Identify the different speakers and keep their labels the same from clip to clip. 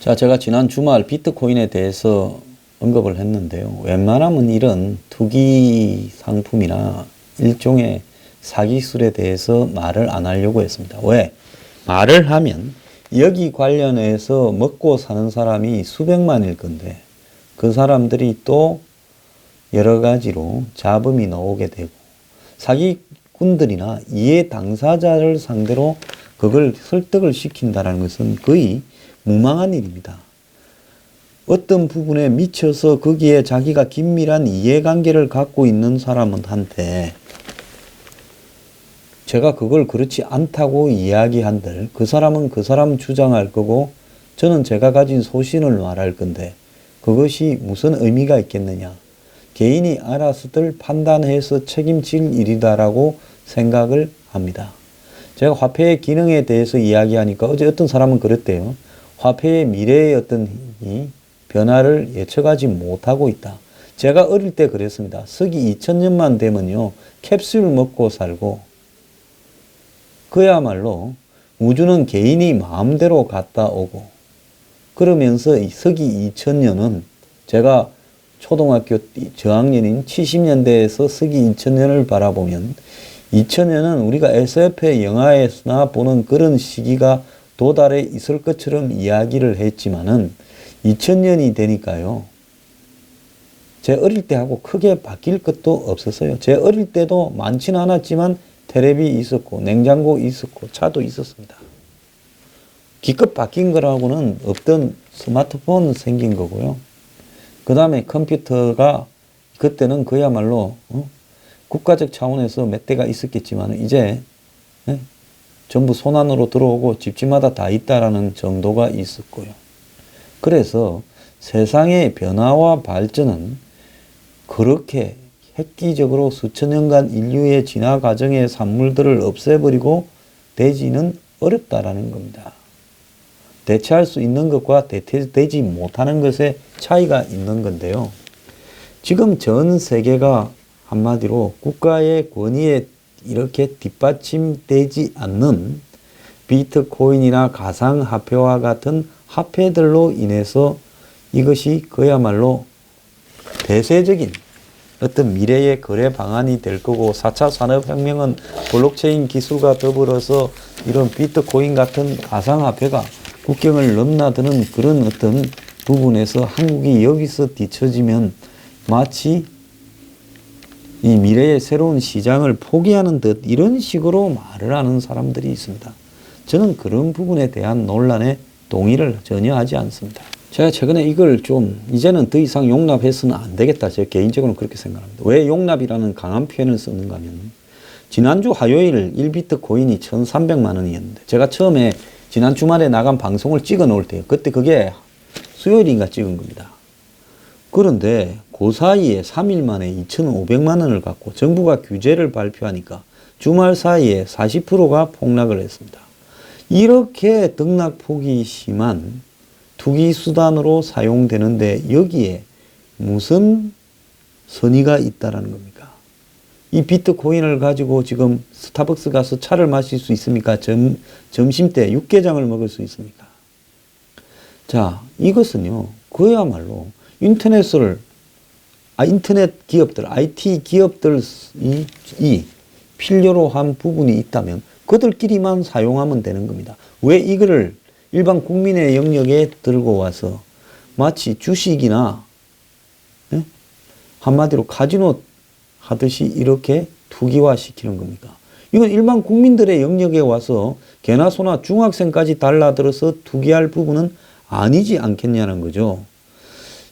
Speaker 1: 자, 제가 지난 주말 비트코인에 대해서 언급을 했는데요. 웬만하면 이런 투기 상품이나 일종의 사기술에 대해서 말을 안 하려고 했습니다. 왜? 말을 하면 여기 관련해서 먹고 사는 사람이 수백만일 건데 그 사람들이 또 여러 가지로 잡음이 나오게 되고 사기꾼들이나 이해 당사자를 상대로 그걸 설득을 시킨다는 것은 거의 무망한 일입니다. 어떤 부분에 미쳐서 거기에 자기가 긴밀한 이해관계를 갖고 있는 사람한테 제가 그걸 그렇지 않다고 이야기한들 그 사람은 그 사람 주장할 거고 저는 제가 가진 소신을 말할 건데 그것이 무슨 의미가 있겠느냐. 개인이 알아서들 판단해서 책임질 일이다라고 생각을 합니다. 제가 화폐의 기능에 대해서 이야기하니까 어제 어떤 사람은 그랬대요. 화폐의 미래의 어떤 변화를 예측하지 못하고 있다. 제가 어릴 때 그랬습니다. 서기 2000년만 되면요. 캡슐 먹고 살고 그야말로 우주는 개인이 마음대로 갔다 오고 그러면서 서기 2000년은 제가 초등학교 저학년인 70년대에서 서기 2000년을 바라보면 2000년은 우리가 SF의 영화에서나 보는 그런 시기가 도달해 있을 것처럼 이야기를 했지만은 2000년이 되니까요. 제 어릴 때하고 크게 바뀔 것도 없었어요. 제 어릴 때도 많지는 않았지만 텔레비 있었고 냉장고 있었고 차도 있었습니다. 기껏 바뀐 거라고는 없던 스마트폰 생긴 거고요. 그 다음에 컴퓨터가 그때는 그야말로 국가적 차원에서 몇 대가 있었겠지만 이제 전부 손안으로 들어오고 집집마다 다 있다라는 정도가 있었고요. 그래서 세상의 변화와 발전은 그렇게 획기적으로 수천 년간 인류의 진화 과정의 산물들을 없애버리고 되지는 어렵다라는 겁니다. 대체할 수 있는 것과 대체되지 못하는 것의 차이가 있는 건데요. 지금 전 세계가 한마디로 국가의 권위에 이렇게 뒷받침되지 않는 비트코인이나 가상화폐와 같은 화폐들로 인해서 이것이 그야말로 대세적인 어떤 미래의 거래 방안이 될 거고 4차 산업혁명은 블록체인 기술과 더불어서 이런 비트코인 같은 가상화폐가 국경을 넘나드는 그런 어떤 부분에서 한국이 여기서 뒤처지면 마치 이 미래의 새로운 시장을 포기하는 듯 이런 식으로 말을 하는 사람들이 있습니다. 저는 그런 부분에 대한 논란에 동의를 전혀 하지 않습니다. 제가 최근에 이걸 좀 이제는 더 이상 용납해서는 안 되겠다. 제가 개인적으로는 그렇게 생각합니다. 왜 용납이라는 강한 표현을 쓰는가 하면 지난주 화요일 1비트 코인이 1300만 원이었는데 제가 처음에 지난 주말에 나간 방송을 찍어 놓을 때요. 그때 그게 수요일인가 찍은 겁니다. 그런데 그 사이에 3일 만에 2,500만 원을 갖고 정부가 규제를 발표하니까 주말 사이에 40%가 폭락을 했습니다. 이렇게 등락폭이 심한 투기 수단으로 사용되는데 여기에 무슨 선의가 있다라는 겁니까? 이 비트코인을 가지고 지금 스타벅스 가서 차를 마실 수 있습니까? 점심때 육개장을 먹을 수 있습니까? 자, 이것은요, 그야말로 인터넷 기업들, IT 기업들이 필요로 한 부분이 있다면 그들끼리만 사용하면 되는 겁니다. 왜 이거를 일반 국민의 영역에 들고 와서 마치 주식이나 한마디로 카지노 하듯이 이렇게 투기화 시키는 겁니까? 이건 일반 국민들의 영역에 와서 개나 소나 중학생까지 달라들어서 투기할 부분은 아니지 않겠냐는 거죠.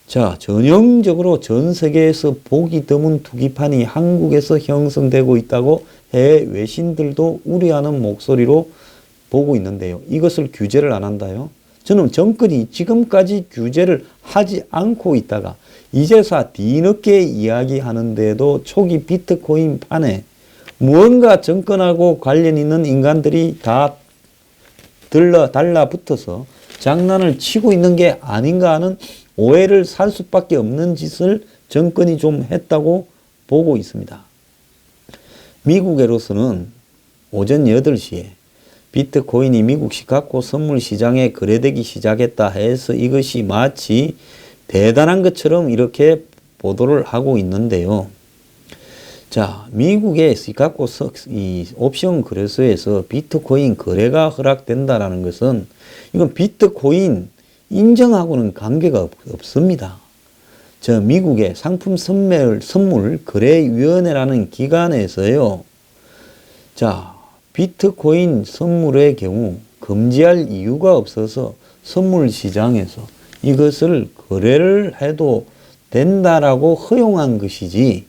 Speaker 1: 자, 전형적으로 전 세계에서 보기 드문 투기판이 한국에서 형성되고 있다고 해외 외신들도 우려하는 목소리로 보고 있는데요. 이것을 규제를 안 한다요? 저는 정권이 지금까지 규제를 하지 않고 있다가 이제서 뒤늦게 이야기하는데도 초기 비트코인 판에 무언가 정권하고 관련 있는 인간들이 다 달라붙어서 장난을 치고 있는 게 아닌가 하는 오해를 살 수밖에 없는 짓을 정권이 좀 했다고 보고 있습니다. 미국으로서는 오전 8시에 비트코인이 미국 시카고 선물 시장에 거래되기 시작했다 해서 이것이 마치 대단한 것처럼 이렇게 보도를 하고 있는데요. 자, 미국의 시카고 이 옵션 거래소에서 비트코인 거래가 허락된다라는 것은 이건 비트코인 인정하고는 관계가 없습니다. 저 미국의 상품 선물 거래위원회라는 기관에서요. 자, 비트코인 선물의 경우 금지할 이유가 없어서 선물 시장에서 이것을 거래를 해도 된다라고 허용한 것이지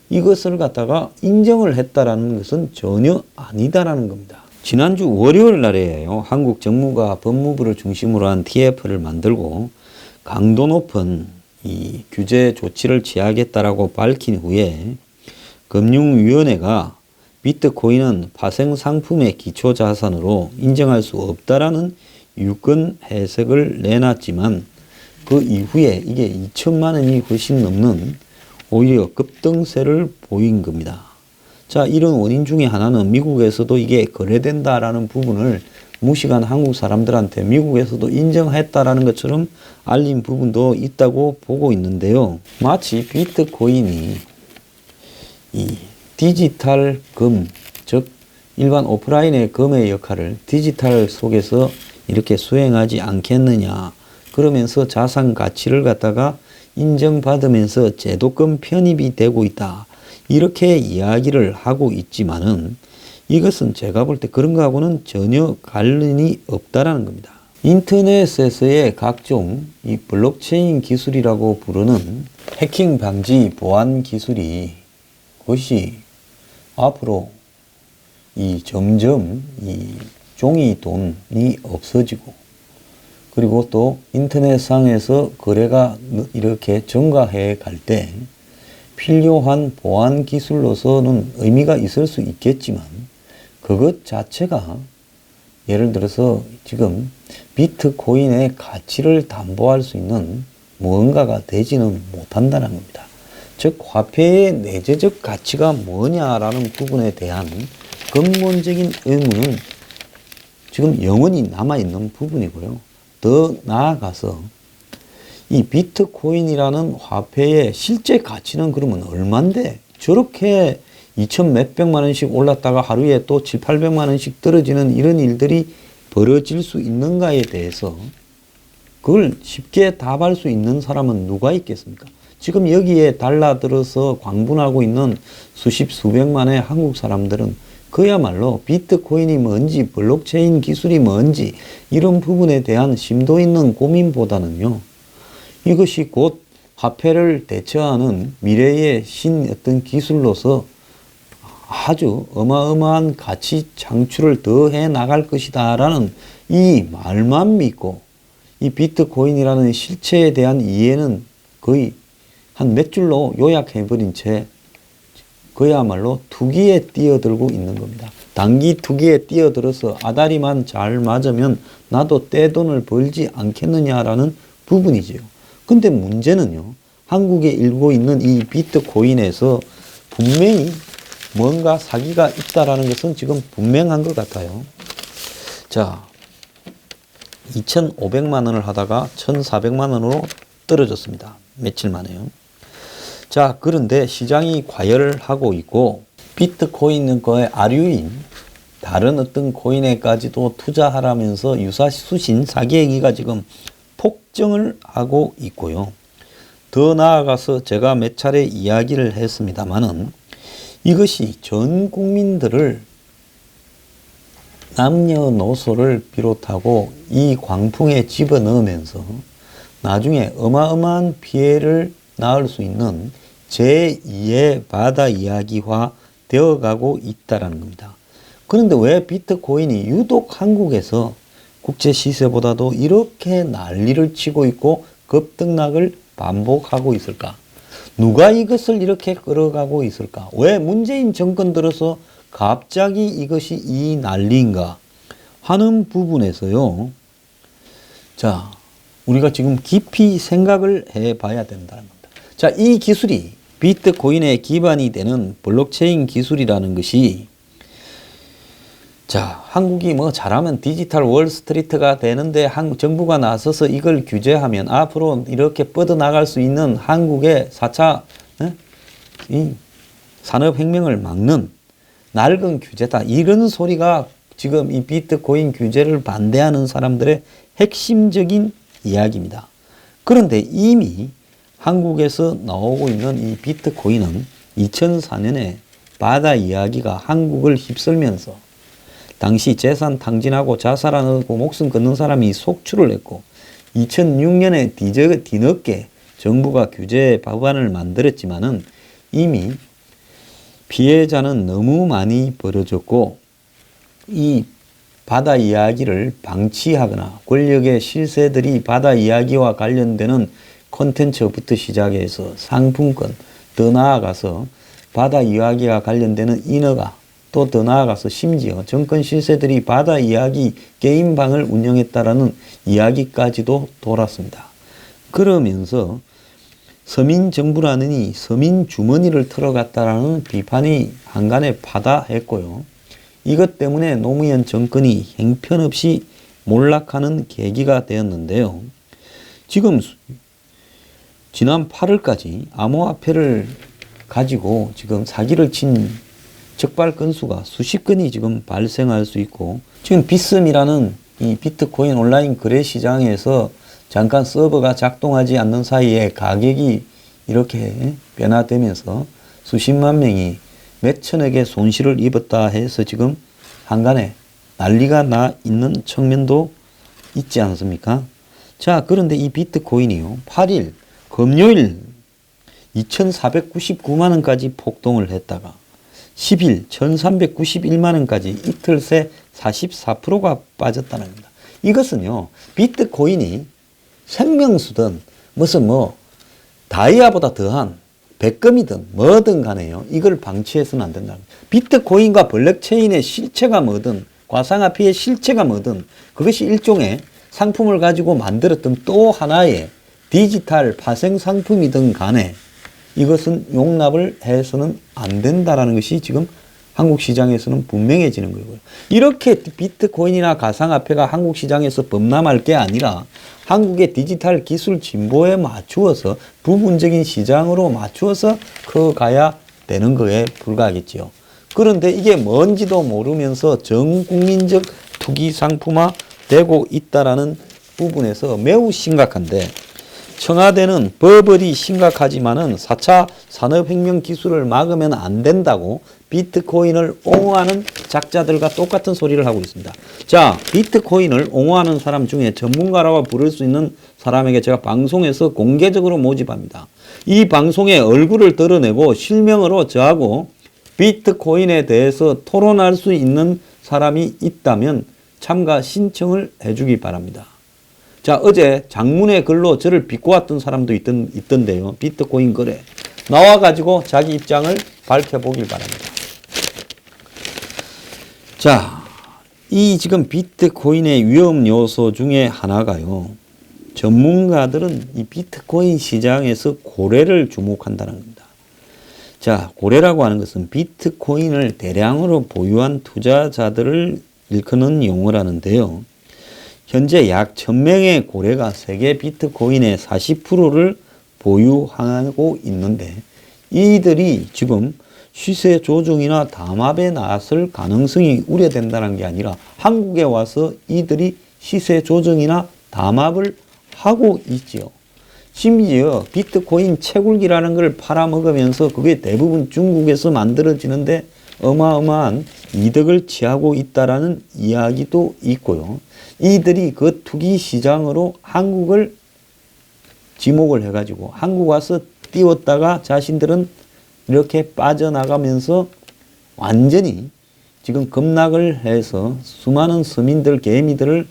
Speaker 1: 이것을 갖다가 인정을 했다라는 것은 전혀 아니다라는 겁니다. 지난주 월요일 날에요. 한국 정무가 법무부를 중심으로 한 TF를 만들고 강도 높은 이 규제 조치를 취하겠다라고 밝힌 후에 금융위원회가 비트코인은 파생 상품의 기초 자산으로 인정할 수 없다라는 유권 해석을 내놨지만 그 이후에 이게 2천만 원이 훨씬 넘는 오히려 급등세를 보인 겁니다. 자, 이런 원인 중에 하나는 미국에서도 이게 거래된다라는 부분을 무식한 한국 사람들한테 미국에서도 인정했다라는 것처럼 알린 부분도 있다고 보고 있는데요. 마치 비트코인이 이 디지털 금, 즉 일반 오프라인의 금의 역할을 디지털 속에서 이렇게 수행하지 않겠느냐. 그러면서 자산 가치를 갖다가 인정받으면서 제도권 편입이 되고 있다. 이렇게 이야기를 하고 있지만은 이것은 제가 볼 때 그런 거하고는 전혀 관련이 없다라는 겁니다. 인터넷에서의 각종 이 블록체인 기술이라고 부르는 해킹 방지 보안 기술이 그것이 앞으로 이 점점 이 종이 돈이 없어지고 그리고 또 인터넷상에서 거래가 이렇게 증가해 갈 때 필요한 보안 기술로서는 의미가 있을 수 있겠지만 그것 자체가 예를 들어서 지금 비트코인의 가치를 담보할 수 있는 무언가가 되지는 못한다는 겁니다. 즉 화폐의 내재적 가치가 뭐냐라는 부분에 대한 근본적인 의문은 지금 영원히 남아있는 부분이고요. 더 나아가서 이 비트코인이라는 화폐의 실제 가치는 그러면 얼만데 저렇게 2천 몇백만 원씩 올랐다가 하루에 또 7, 800만 원씩 떨어지는 이런 일들이 벌어질 수 있는가에 대해서 그걸 쉽게 답할 수 있는 사람은 누가 있겠습니까? 지금 여기에 달라들어서 광분하고 있는 수십 수백만의 한국 사람들은 그야말로 비트코인이 뭔지 블록체인 기술이 뭔지 이런 부분에 대한 심도 있는 고민보다는요. 이것이 곧 화폐를 대처하는 미래의 신 어떤 기술로서 아주 어마어마한 가치 창출을 더 해 나갈 것이다 라는 이 말만 믿고 이 비트코인이라는 실체에 대한 이해는 거의 한 몇 줄로 요약해버린 채 그야말로 투기에 뛰어들고 있는 겁니다. 단기 투기에 뛰어들어서 아다리만 잘 맞으면 나도 떼돈을 벌지 않겠느냐라는 부분이지요. 근데 문제는요. 한국에 일고 있는 이 비트코인에서 분명히 뭔가 사기가 있다라는 것은 지금 분명한 것 같아요. 자, 2,500만 원을 하다가 1,400만 원으로 떨어졌습니다. 며칠 만에요. 자, 그런데 시장이 과열을 하고 있고 비트코인과의 아류인 다른 어떤 코인에까지도 투자하라면서 유사수신 사기 행위가 지금 폭증을 하고 있고요. 더 나아가서 제가 몇 차례 이야기를 했습니다마는 이것이 전 국민들을 남녀노소를 비롯하고 이 광풍에 집어넣으면서 나중에 어마어마한 피해를 낳을 수 있는 제2의 바다 이야기화 되어가고 있다는 겁니다. 그런데 왜 비트코인이 유독 한국에서 국제 시세보다도 이렇게 난리를 치고 있고 급등락을 반복하고 있을까? 누가 이것을 이렇게 끌어가고 있을까? 왜 문재인 정권 들어서 갑자기 이것이 이 난리인가 하는 부분에서요. 자, 우리가 지금 깊이 생각을 해봐야 된다는 겁니다. 자, 이 기술이 비트코인의 기반이 되는 블록체인 기술이라는 것이 자, 한국이 뭐 잘하면 디지털 월스트리트가 되는데 정부가 나서서 이걸 규제하면 앞으로 이렇게 뻗어나갈 수 있는 한국의 4차 이 산업혁명을 막는 낡은 규제다. 이런 소리가 지금 이 비트코인 규제를 반대하는 사람들의 핵심적인 이야기입니다. 그런데 이미 한국에서 나오고 있는 이 비트코인은 2004년에 바다 이야기가 한국을 휩쓸면서 당시 재산 탕진하고 자살하고 목숨 끊는 사람이 속출을 했고 2006년에 뒤늦게 정부가 규제 법안을 만들었지만은 이미 피해자는 너무 많이 벌어졌고 이 바다 이야기를 방치하거나 권력의 실세들이 바다 이야기와 관련되는 콘텐츠부터 시작해서 상품권 더 나아가서 바다 이야기와 관련되는 인허가 또 더 나아가서 심지어 정권 실세들이 바다 이야기 게임방을 운영했다라는 이야기까지도 돌았습니다. 그러면서 서민 정부라느니 서민 주머니를 털어갔다라는 비판이 한간에 파다했고요. 이것 때문에 노무현 정권이 형편없이 몰락하는 계기가 되었는데요. 지금 지난 8월까지 암호화폐를 가지고 지금 사기를 친 적발 건수가 수십 건이 지금 발생할 수 있고 지금 비썸이라는 이 비트코인 온라인 거래 시장에서 잠깐 서버가 작동하지 않는 사이에 가격이 이렇게 변화되면서 수십만 명이 몇천억의 손실을 입었다 해서 지금 한간에 난리가 나 있는 측면도 있지 않습니까? 자, 그런데 이 비트코인이요. 8일 금요일 2,499만 원까지 폭등을 했다가 10일 1,391만 원까지 이틀 새 44%가 빠졌다는 겁니다. 이것은요. 비트코인이 생명수든 무슨 뭐 다이아보다 더한 백금이든 뭐든 간에요. 이걸 방치해서는 안 된다. 비트코인과 블록체인의 실체가 뭐든 가상화폐의 실체가 뭐든 그것이 일종의 상품을 가지고 만들었던 또 하나의 디지털 파생 상품이든 간에 이것은 용납을 해서는 안 된다라는 것이 지금 한국 시장에서는 분명해지는 거고요. 이렇게 비트코인이나 가상화폐가 한국 시장에서 범람할 게 아니라 한국의 디지털 기술 진보에 맞추어서 부분적인 시장으로 맞추어서 커가야 되는 거에 불과하겠지요. 그런데 이게 뭔지도 모르면서 전 국민적 투기 상품화 되고 있다라는 부분에서 매우 심각한데 청와대는 버블이 심각하지만은 4차 산업혁명 기술을 막으면 안 된다고 비트코인을 옹호하는 작자들과 똑같은 소리를 하고 있습니다. 자, 비트코인을 옹호하는 사람 중에 전문가라고 부를 수 있는 사람에게 제가 방송에서 공개적으로 모집합니다. 이 방송에 얼굴을 드러내고 실명으로 저하고 비트코인에 대해서 토론할 수 있는 사람이 있다면 참가 신청을 해주기 바랍니다. 자, 어제 장문의 글로 저를 비꼬았던 사람도 있던데요. 비트코인 거래. 나와가지고 자기 입장을 밝혀보길 바랍니다. 자, 이 지금 비트코인의 위험 요소 중에 하나가요. 전문가들은 이 비트코인 시장에서 고래를 주목한다는 겁니다. 자, 고래라고 하는 것은 비트코인을 대량으로 보유한 투자자들을 일컫는 용어라는데요. 현재 약 1000명의 고래가 세계 비트코인의 40%를 보유하고 있는데 이들이 지금 시세 조정이나 담합에 나설 가능성이 우려된다는 게 아니라 한국에 와서 이들이 시세 조정이나 담합을 하고 있지요. 심지어 비트코인 채굴기라는 걸 팔아먹으면서 그게 대부분 중국에서 만들어지는데 어마어마한 이득을 취하고 있다라는 이야기도 있고요. 이들이 그 투기 시장으로 한국을 지목을 해가지고 한국 와서 띄웠다가 자신들은 이렇게 빠져나가면서 완전히 지금 급락을 해서 수많은 서민들, 개미들을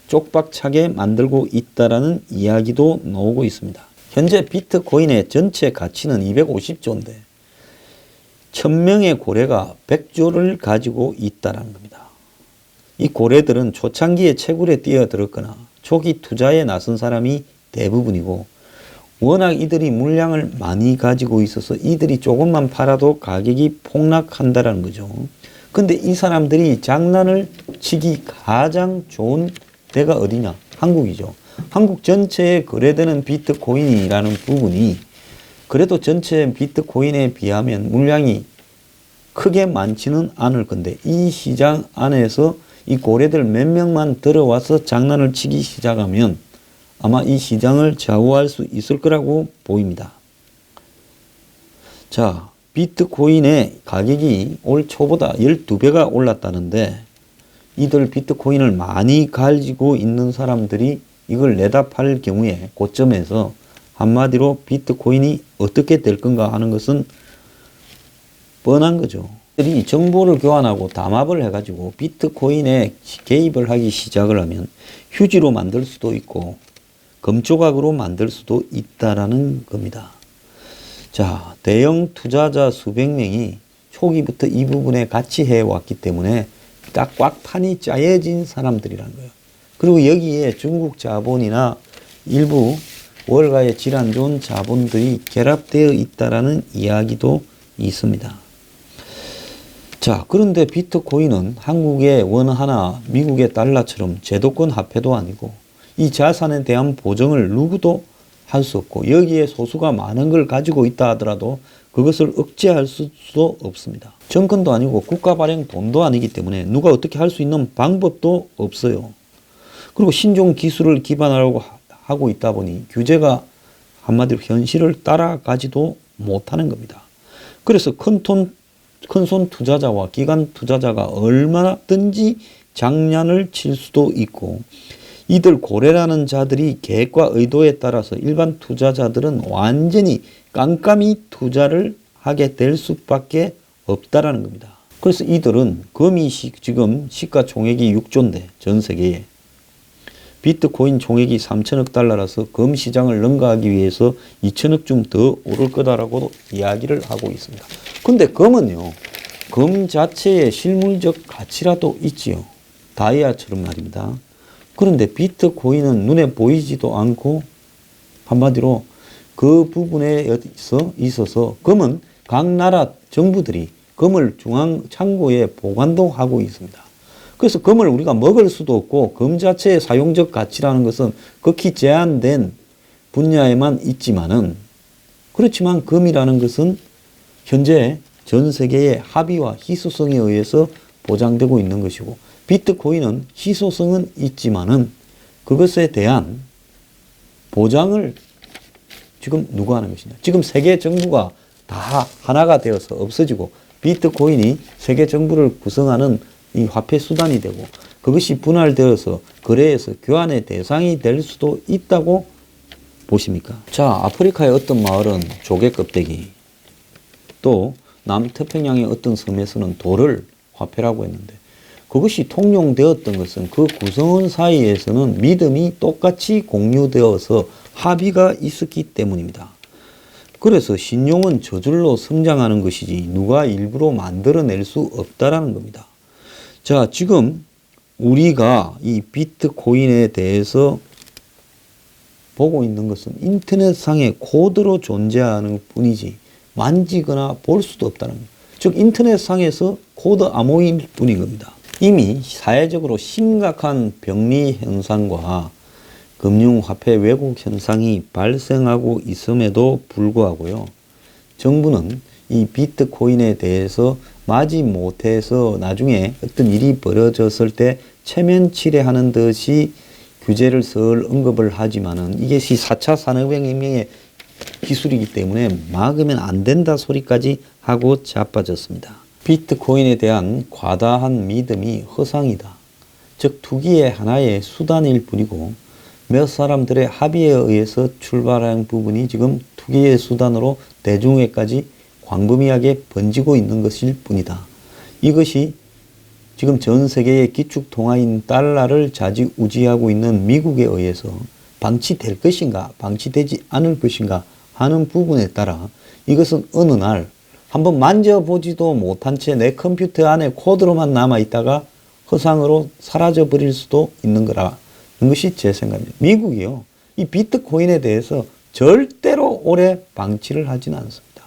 Speaker 1: 쪽박차게 만들고 있다라는 이야기도 나오고 있습니다. 현재 비트코인의 전체 가치는 250조인데 1000명의 고래가 100조를 가지고 있다는 겁니다. 이 고래들은 초창기에 채굴에 뛰어들었거나 초기 투자에 나선 사람이 대부분이고 워낙 이들이 물량을 많이 가지고 있어서 이들이 조금만 팔아도 가격이 폭락한다는 거죠. 근데 이 사람들이 장난을 치기 가장 좋은 데가 어디냐? 한국이죠. 한국 전체에 거래되는 비트코인이라는 부분이 그래도 전체 비트코인에 비하면 물량이 크게 많지는 않을 건데 이 시장 안에서 이 고래들 몇 명만 들어와서 장난을 치기 시작하면 아마 이 시장을 좌우할 수 있을 거라고 보입니다. 자, 비트코인의 가격이 올 초보다 12배가 올랐다는데 이들 비트코인을 많이 가지고 있는 사람들이 이걸 내다 팔 경우에 고점에서 한마디로 비트코인이 어떻게 될 건가 하는 것은 뻔한 거죠. 이 정보를 교환하고 담합을 해가지고 비트코인에 개입을 하기 시작을 하면 휴지로 만들 수도 있고 금조각으로 만들 수도 있다라는 겁니다. 자, 대형 투자자 수백 명이 초기부터 이 부분에 같이 해왔기 때문에 딱 꽉 판이 짜여진 사람들이라는 거예요. 그리고 여기에 중국 자본이나 일부 월가의 질 안 좋은 자본들이 결합되어 있다라는 이야기도 있습니다. 자, 그런데 비트코인은 한국의 원 하나, 미국의 달러처럼 제도권 화폐도 아니고 이 자산에 대한 보정을 누구도 할 수 없고 여기에 소수가 많은 걸 가지고 있다 하더라도 그것을 억제할 수도 없습니다. 정권도 아니고 국가 발행 돈도 아니기 때문에 누가 어떻게 할 수 있는 방법도 없어요. 그리고 신종 기술을 기반으로 하고 있다 보니 규제가 한마디로 현실을 따라가지도 못하는 겁니다. 그래서 큰손 투자자와 기관 투자자가 얼마든지 장난을 칠 수도 있고 이들 고래라는 자들이 계획과 의도에 따라서 일반 투자자들은 완전히 깜깜이 투자를 하게 될 수밖에 없다라는 겁니다. 그래서 이들은 금이 지금 시가총액이 6조인데 전 세계에 비트코인 총액이 3천억 달러라서 금 시장을 능가하기 위해서 2천억 좀 더 오를 거다라고 이야기를 하고 있습니다. 근데 금은요, 금 자체의 실물적 가치라도 있지요. 다이아처럼 말입니다. 그런데 비트코인은 눈에 보이지도 않고 한마디로 그 부분에 있어서 금은 각 나라 정부들이 금을 중앙 창고에 보관도 하고 있습니다. 그래서 금을 우리가 먹을 수도 없고 금 자체의 사용적 가치라는 것은 극히 제한된 분야에만 있지만은 그렇지만 금이라는 것은 현재 전 세계의 합의와 희소성에 의해서 보장되고 있는 것이고 비트코인은 희소성은 있지만은 그것에 대한 보장을 지금 누가 하는 것이냐. 지금 세계 정부가 다 하나가 되어서 없어지고 비트코인이 세계 정부를 구성하는 이 화폐 수단이 되고 그것이 분할되어서 거래에서 교환의 대상이 될 수도 있다고 보십니까? 자, 아프리카의 어떤 마을은 조개 껍데기, 또 남태평양의 어떤 섬에서는 돌을 화폐라고 했는데 그것이 통용되었던 것은 그 구성원 사이에서는 믿음이 똑같이 공유되어서 합의가 있었기 때문입니다. 그래서 신용은 저절로 성장하는 것이지 누가 일부러 만들어낼 수 없다라는 겁니다. 자, 지금 우리가 이 비트코인에 대해서 보고 있는 것은 인터넷상의 코드로 존재하는 뿐이지 만지거나 볼 수도 없다는 겁니다. 즉 인터넷상에서 코드 암호일 뿐인 겁니다. 이미 사회적으로 심각한 병리 현상과 금융화폐 왜곡 현상이 발생하고 있음에도 불구하고요. 정부는 이 비트코인에 대해서 마지 못해서 나중에 어떤 일이 벌어졌을 때 체면 치레하는 듯이 규제를 설 언급을 하지만은 이것이 4차 산업혁명의 기술이기 때문에 막으면 안 된다 소리까지 하고 자빠졌습니다. 비트코인에 대한 과다한 믿음이 허상이다. 즉 투기의 하나의 수단일 뿐이고 몇 사람들의 합의에 의해서 출발한 부분이 지금 투기의 수단으로 대중에까지 광범위하게 번지고 있는 것일 뿐이다. 이것이 지금 전 세계의 기축통화인 달러를 좌지우지하고 있는 미국에 의해서 방치될 것인가 방치되지 않을 것인가 하는 부분에 따라 이것은 어느 날 한번 만져보지도 못한 채 내 컴퓨터 안에 코드로만 남아있다가 허상으로 사라져버릴 수도 있는 거라는 것이 제 생각입니다. 미국이요, 이 비트코인에 대해서 절대로 오래 방치를 하지는 않습니다.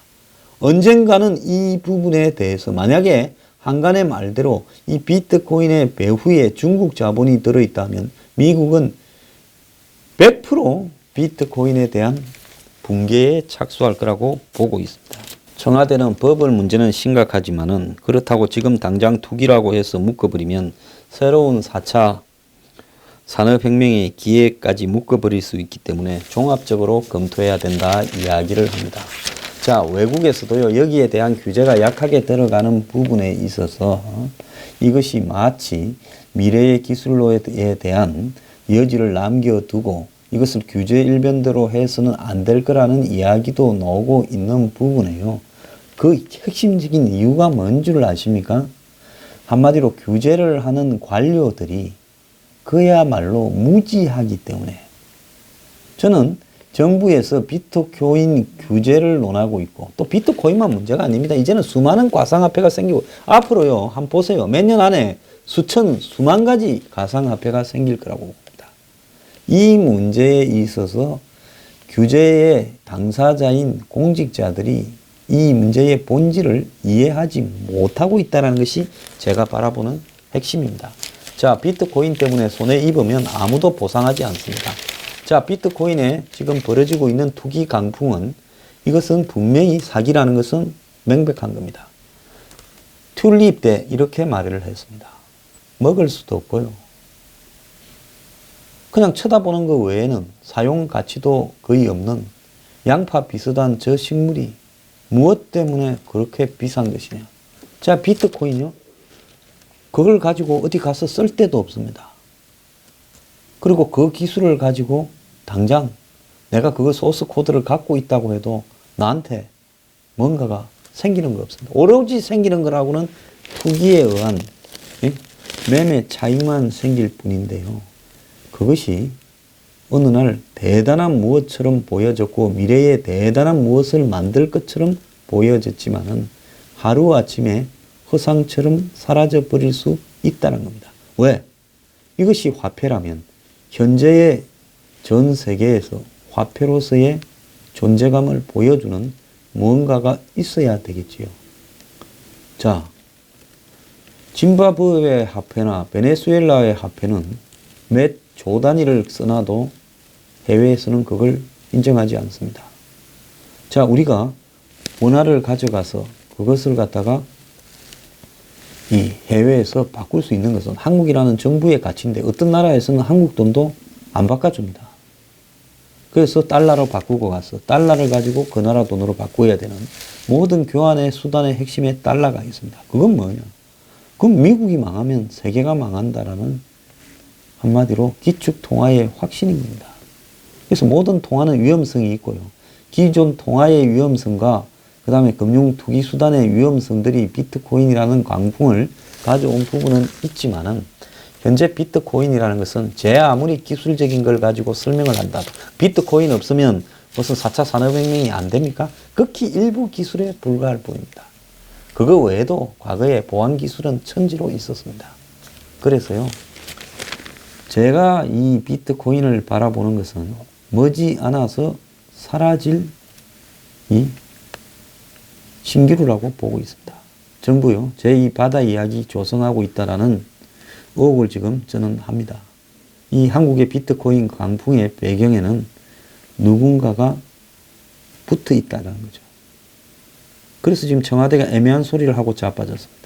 Speaker 1: 언젠가는 이 부분에 대해서 만약에 한간의 말대로 이 비트코인의 배후에 중국 자본이 들어있다면 미국은 100% 비트코인에 대한 붕괴에 착수할 거라고 보고 있습니다. 청와대는 버블 문제는 심각하지만은 그렇다고 지금 당장 투기라고 해서 묶어버리면 새로운 4차 산업혁명의 기회까지 묶어버릴 수 있기 때문에 종합적으로 검토해야 된다 이야기를 합니다. 자, 외국에서도요, 여기에 대한 규제가 약하게 들어가는 부분에 있어서 이것이 마치 미래의 기술로에 대한 여지를 남겨두고 이것을 규제 일변대로 해서는 안 될 거라는 이야기도 나오고 있는 부분이에요. 그 핵심적인 이유가 뭔 줄 아십니까? 한마디로 규제를 하는 관료들이 그야말로 무지하기 때문에 저는 정부에서 비트코인 규제를 논하고 있고 또 비트코인만 문제가 아닙니다. 이제는 수많은 가상화폐가 생기고 앞으로요, 한번 보세요. 몇 년 안에 수만 가지 가상화폐가 생길 거라고 봅니다. 이 문제에 있어서 규제의 당사자인 공직자들이 이 문제의 본질을 이해하지 못하고 있다는 것이 제가 바라보는 핵심입니다. 자, 비트코인 때문에 손해 입으면 아무도 보상하지 않습니다. 자, 비트코인에 지금 벌어지고 있는 투기 강풍은 이것은 분명히 사기라는 것은 명백한 겁니다. 튤립 때 이렇게 말을 했습니다. 먹을 수도 없고요. 그냥 쳐다보는 것 외에는 사용 가치도 거의 없는 양파 비슷한 저 식물이 무엇 때문에 그렇게 비싼 것이냐. 자, 비트코인요. 그걸 가지고 어디 가서 쓸 데도 없습니다. 그리고 그 기술을 가지고 당장 내가 그거 소스 코드를 갖고 있다고 해도 나한테 뭔가가 생기는 거 없습니다. 오로지 생기는 거라고는 투기에 의한 매매 차익만 생길 뿐인데요. 그것이 어느 날 대단한 무엇처럼 보여졌고 미래에 대단한 무엇을 만들 것처럼 보여졌지만은 하루아침에 허상처럼 사라져 버릴 수 있다는 겁니다. 왜? 이것이 화폐라면 현재의 전 세계에서 화폐로서의 존재감을 보여주는 무언가가 있어야 되겠지요. 자, 짐바브웨의 화폐나 베네수엘라의 화폐는 몇 조 단위를 써놔도 해외에서는 그걸 인정하지 않습니다. 자, 우리가 원화를 가져가서 그것을 갖다가 이 해외에서 바꿀 수 있는 것은 한국이라는 정부의 가치인데 어떤 나라에서는 한국 돈도 안 바꿔줍니다. 그래서 달러로 바꾸고 가서 달러를 가지고 그 나라 돈으로 바꿔야 되는 모든 교환의 수단의 핵심에 달러가 있습니다. 그건 뭐냐? 그럼 미국이 망하면 세계가 망한다라는 한마디로 기축 통화의 확신인 겁니다. 그래서 모든 통화는 위험성이 있고요. 기존 통화의 위험성과 그 다음에 금융 투기 수단의 위험성들이 비트코인이라는 광풍을 가져온 부분은 있지만은 현재 비트코인이라는 것은 제 아무리 기술적인 걸 가지고 설명을 한다도 비트코인 없으면 무슨 4차 산업혁명이 안 됩니까? 극히 일부 기술에 불과할 뿐입니다. 그거 외에도 과거에 보안 기술은 천지로 있었습니다. 그래서요, 제가 이 비트코인을 바라보는 것은 머지않아서 사라질 이 신기루라고 보고 있습니다. 정부요, 제 이 바다 이야기 조성하고 있다라는 의혹을 지금 저는 합니다. 이 한국의 비트코인 강풍의 배경에는 누군가가 붙어 있다는 거죠. 그래서 지금 청와대가 애매한 소리를 하고 자빠졌습니다.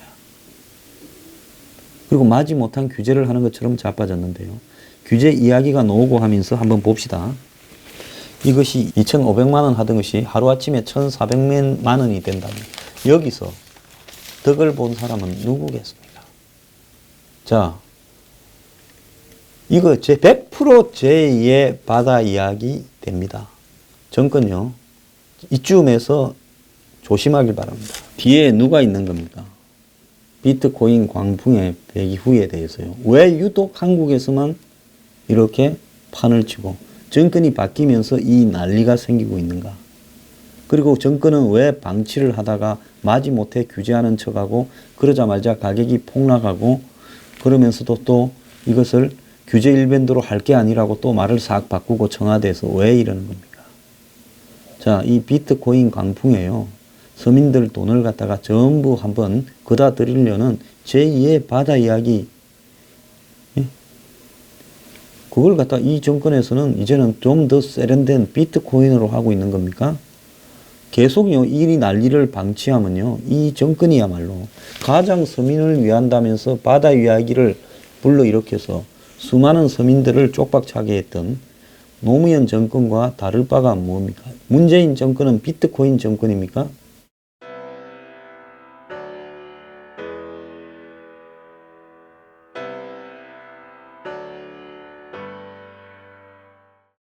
Speaker 1: 그리고 마지 못한 규제를 하는 것처럼 자빠졌는데요. 규제 이야기가 나오고 하면서 한번 봅시다. 이것이 2,500만 원 하던 것이 하루아침에 1,400만 원이 된다면 여기서 덕을 본 사람은 누구겠습니까? 자, 이거 100% 제2의 바다 이야기 됩니다. 정권요, 이쯤에서 조심하길 바랍니다. 뒤에 누가 있는 겁니까? 비트코인 광풍의 배후에 대해서요. 왜 유독 한국에서만 이렇게 판을 치고 정권이 바뀌면서 이 난리가 생기고 있는가? 그리고 정권은 왜 방치를 하다가 마지못해 규제하는 척하고 그러자마자 가격이 폭락하고 그러면서도 또 이것을 규제 일변도로 할 게 아니라고 또 말을 싹 바꾸고 청와대에서 왜 이러는 겁니까? 자, 이 비트코인 광풍에요. 서민들 돈을 갖다가 전부 한번 거다 드리려는 제2의 바다 이야기, 예? 그걸 갖다 이 정권에서는 이제는 좀 더 세련된 비트코인으로 하고 있는 겁니까? 계속요, 이 난리를 방치하면요, 이 정권이야말로 가장 서민을 위한다면서 바다 이야기를 불러일으켜서 수많은 서민들을 쪽박차게 했던 노무현 정권과 다를 바가 뭡니까? 문재인 정권은 비트코인 정권입니까?